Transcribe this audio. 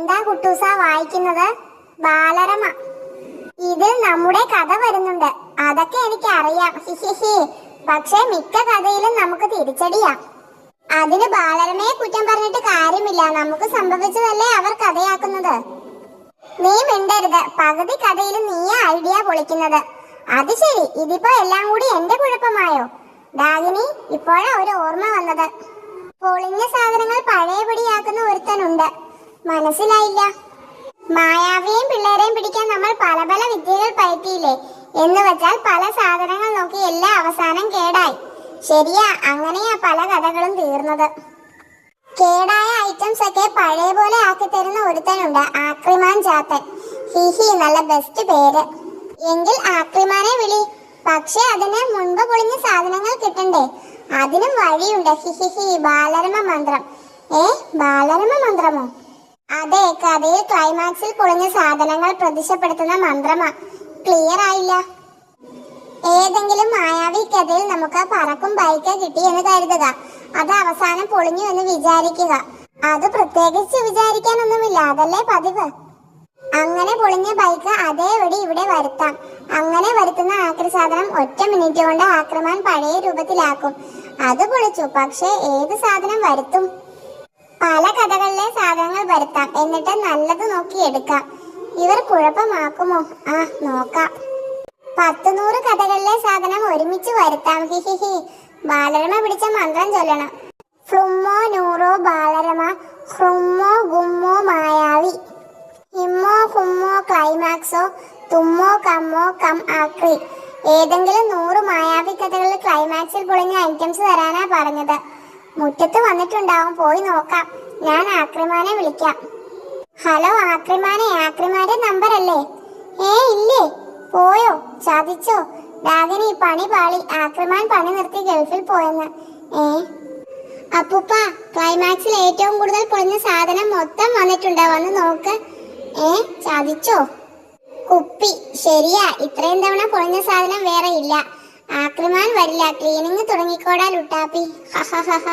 എന്താ കുട്ടൂസ വായിക്കുന്നത്? ബാലരമ. ഇതിൽ നമ്മുടെ കഥ വരുന്നുണ്ട്. അതൊക്കെ എനിക്ക് അറിയാം. ഹിഹിഹി. പക്ഷെ മിക്ക കഥയിലും നമുക്ക് തിരിച്ചടിയാ. അതിന് ബാലരമയെ കുറ്റം പറഞ്ഞിട്ട് കാര്യമില്ല. നമുക്ക് സംഭവിച്ചതല്ലേ അവർ കഥയാക്കുന്നത്. നീ മിണ്ടരുത്. പകുതി കഥയിൽ നീയാ ഐഡിയ പൊളിക്കുന്നത്. അത് ശരി, ഇതിപ്പോ എല്ലാം കൂടി എന്റെ കുഴപ്പമായോ? ഡാഗിനി, ഇപ്പോഴാ ഒരു ഓർമ്മ വന്നത്. പൊളിഞ്ഞ സാധനങ്ങൾ പഴയപടിയാക്കുന്ന ഒരുത്തനുണ്ട്. മനസ്സിലായില്ല? മായാവിയെയും പിള്ളേരെയും പിടിക്കാൻ നമ്മൾ പല പല വിദ്യകൾ പയറ്റിയില്ലേ? എന്ന് വെച്ചാൽ പല സാധനങ്ങൾ നോക്കി എല്ലാ അവസാനം കേടായി. ശരിയാ, അങ്ങനെയാ പല കഥകളും തീർന്നത്. കേടായ ഐറ്റംസ് ഒക്കെ പഴയ പോലെ ആക്കി തരുന്ന ഒരുത്തനുണ്ട്, ആക്രിമാൻ ചാത്തൻ. ഹിഹി, നല്ല ബെസ്റ്റ് പേര്. എങ്കിൽ ആക്രിമാനെ വിളി. പക്ഷെ അതിന് മുൻപ് പൊളിഞ്ഞ സാധനങ്ങൾ കിട്ടണ്ടേ? അതിനും വഴിയുണ്ട്. ഹിഹിഹി. ബാലരമ മന്ത്രം. ബാലരമ മന്ത്രമോ? അതെ, കഥയിൽ ക്ലൈമാക്സിൽ പൊളിഞ്ഞ സാധനങ്ങൾ പ്രത്യക്ഷപ്പെടുത്തുന്ന മന്ത്രമാ. ക്ലിയർ ആയില്ല? ഏതെങ്കിലും മായാവി കഥയിൽ നമുക്ക് പറക്കും ബൈക്ക് കിട്ടിയെന്ന് കരുതുക. അത് അവസാനം പൊളിഞ്ഞു എന്ന് വിചാരിക്കുക. അത് പ്രത്യേകിച്ച് വിചാരിക്കാനൊന്നുമില്ല, അതല്ലേ പതിവ്. അങ്ങനെ പൊളിഞ്ഞ ബൈക്ക് അതേപടി ഇവിടെ വരുത്താം. അങ്ങനെ വരുത്തുന്ന ആക്രി സാധനം ഒറ്റ മിനിറ്റ് കൊണ്ട് ആക്രമൺ പഴയ രൂപത്തിലാക്കും. അത് പൊളിച്ചു. പക്ഷെ ഏത് സാധനം വരുത്തും? പല കഥകളിലെ സാധനങ്ങൾ വരുത്താം, എന്നിട്ട് നല്ലത് നോക്കി എടുക്കാം. ഇവർ കുഴപ്പമാക്കുമോ? നോക്കാം. 10-100 കഥകളിലെ സാധനം ഒരുമിച്ച് വരുത്താം. ഹിഹിഹി. ബാലരമ പിടിച്ച മന്ത്രം ചൊല്ലണം. ഫ്ലുമ്മോ നൂറോ ബാലരമ, ഹ്രുമ്മോ ഗുമ്മോ മായാവി, ഹിമ്മോ ഹുമ്മോ ക്ലൈമാക്സോ, തുമ്മോ കമ്മോ കം ആക്രി. ഏതെങ്കിലും 100 മായാവി കഥകളിൽ ക്ലൈമാക്സിൽ പൊളിഞ്ഞ ഐറ്റംസ് തരാനാ പറഞ്ഞത്. മുറ്റത്ത് വന്നിട്ടുണ്ടാവും, പോയി നോക്കാം. ഞാൻ ആക്രിമാനെ വിളിക്കാം. ഹലോ ആക്രിമാനെ, ആക്രിമാന്റെ നമ്പർ അല്ലേ? ഇല്ലേ? പോയോ? ചതിച്ചോ? ഡാഗിനി, പണി പാളി. ആക്രിമാൻ പണി നിർത്തി ഗൾഫിൽ പോയെന്ന്. അപ്പൂപ്പ, ക്ലൈമാക്സിൽ ഏറ്റവും കൂടുതൽ പൊളിഞ്ഞ സാധനം മൊത്തം വന്നിട്ടുണ്ട്, വന്ന് നോക്ക്. ചതിച്ചോ? കുപ്പി. ശരിയാ, ഇത്രയും തവണ പൊളിഞ്ഞ സാധനം വേറെ ഇല്ല. ആക്രിമാൻ വരില്ല. ക്ലീനിങ് തുടങ്ങിക്കോടാ ലുട്ടാപ്പി. ഹഹഹഹ.